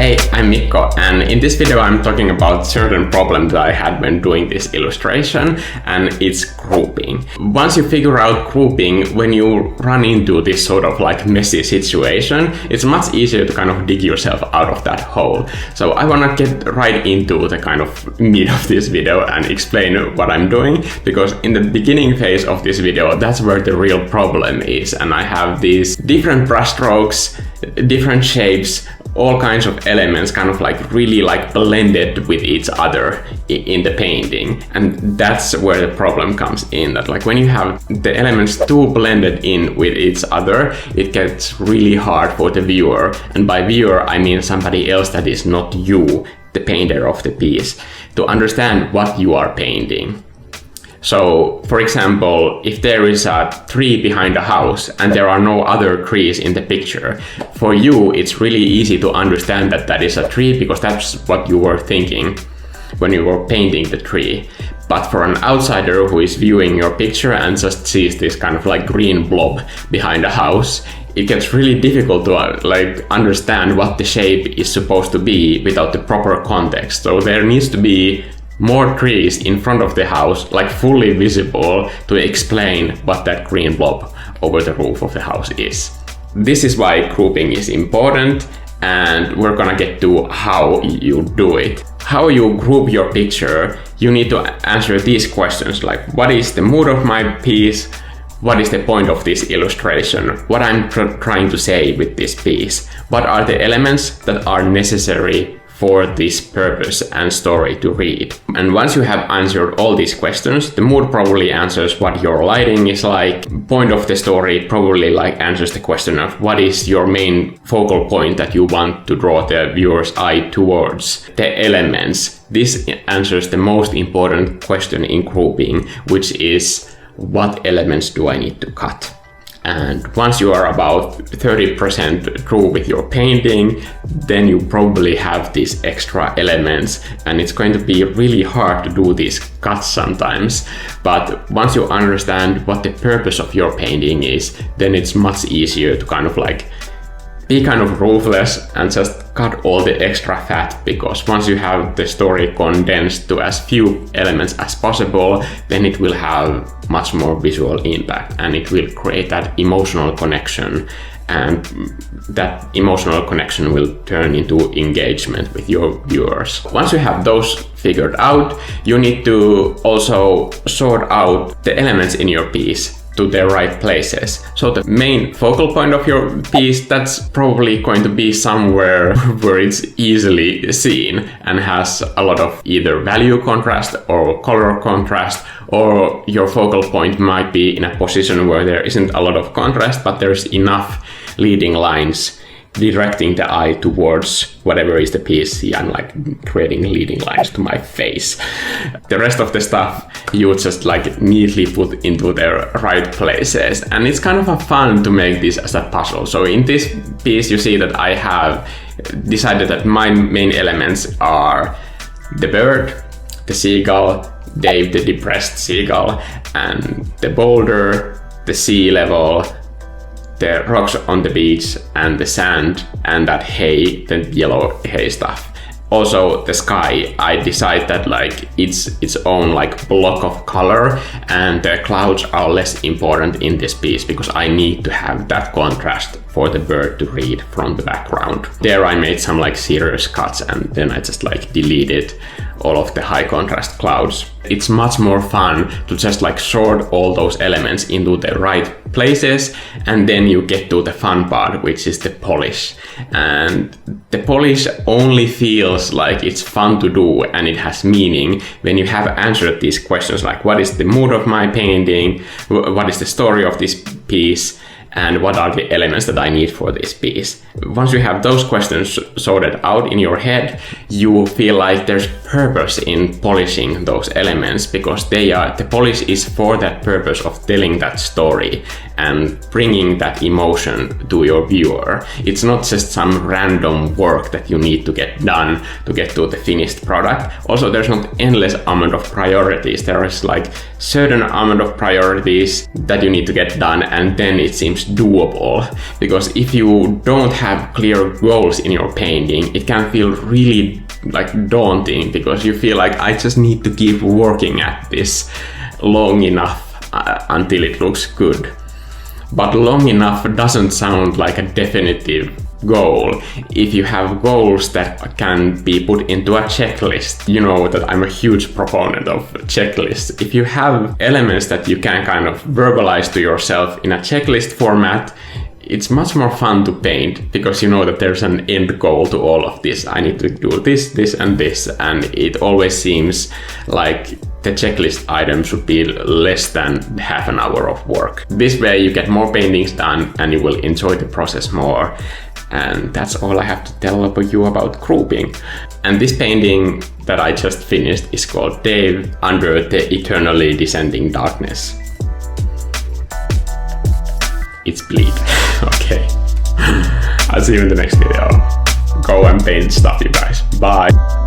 Hey, I'm Mikko, and in this video I'm talking about certain problem that I had when doing this illustration, and it's grouping. Once you figure out grouping, when you run into this sort of like messy situation, it's much easier to kind of dig yourself out of that hole. So I wanna get right into the kind of meat of this video and explain what I'm doing, because in the beginning phase of this video, that's where the real problem is, and I have these different brush strokes, different shapes, all kinds of elements kind of like really like blended with each other in the painting. And that's where the problem comes in, that like when you have the elements too blended in with each other, it gets really hard for the viewer. And by viewer, I mean somebody else that is not you, the painter of the piece, to understand what you are painting. So, for example, if there is a tree behind a house and there are no other trees in the picture, for you it's really easy to understand that that is a tree because that's what you were thinking when you were painting the tree. But for an outsider who is viewing your picture and just sees this kind of like green blob behind a house, it gets really difficult to like understand what the shape is supposed to be without the proper context. So there needs to be more trees in front of the house, like fully visible, to explain what that green blob over the roof of the house is. This is why grouping is important, and we're gonna get to how you do it. How you group your picture, you need to answer these questions like, what is the mood of my piece? What is the point of this illustration? What I'm trying to say with this piece? What are the elements that are necessary for this purpose and story to read? And once you have answered all these questions, the mood probably answers what your lighting is like. Point of the story probably like answers the question of what is your main focal point that you want to draw the viewer's eye towards. The elements. This answers the most important question in grouping, which is what elements do I need to cut? And once you are about 30% through with your painting, then you probably have these extra elements, and it's going to be really hard to do these cuts sometimes. But once you understand what the purpose of your painting is, then it's much easier to kind of like be kind of ruthless and just cut all the extra fat, because once you have the story condensed to as few elements as possible, then it will have much more visual impact and it will create that emotional connection, and that emotional connection will turn into engagement with your viewers. Once you have those figured out, you need to also sort out the elements in your piece to their right places. So the main focal point of your piece, that's probably going to be somewhere where it's easily seen and has a lot of either value contrast or color contrast, or your focal point might be in a position where there isn't a lot of contrast, but there's enough leading lines directing the eye towards whatever is the piece. See, I'm like creating leading lines to my face. The rest of the stuff you just like neatly put into their right places, and it's kind of a fun to make this as a puzzle. So in this piece you see that I have decided that my main elements are the bird, the seagull, Dave the depressed seagull, and the boulder, the sea level, the rocks on the beach, and the sand, and that hay, the yellow hay stuff. Also the sky, I decide that like it's its own like block of color, and the clouds are less important in this piece because I need to have that contrast for the bird to read from the background. There I made some like serious cuts, and then I just like deleted all of the high contrast clouds. It's much more fun to just like sort all those elements into the right places, and then you get to the fun part, which is the polish. And the polish only feels like it's fun to do and it has meaning when you have answered these questions like, what is the mood of my painting, what is the story of this piece, and what are the elements that I need for this piece. Once you have those questions sorted out in your head, you feel like there's purpose in polishing those elements, because the polish is for that purpose of telling that story. and bringing that emotion to your viewer. It's not just some random work that you need to get done to get to the finished product. Also, there's not endless amount of priorities. There is like certain amount of priorities that you need to get done, and then it seems doable. Because if you don't have clear goals in your painting, it can feel really like daunting, because you feel like I just need to keep working at this long enough until it looks good. But long enough doesn't sound like a definitive goal. If you have goals that can be put into a checklist, you know that I'm a huge proponent of checklists. If you have elements that you can kind of verbalize to yourself in a checklist format, it's much more fun to paint, because you know that there's an end goal to all of this. I need to do this, this, and this, and it always seems like the checklist item should be less than half an hour of work. This way you get more paintings done and you will enjoy the process more. And that's all I have to tell you about grouping. And this painting that I just finished is called Dave Under the Eternally Descending Darkness. It's bleed. Okay. I'll see you in the next video. Go and paint stuff, you guys. Bye.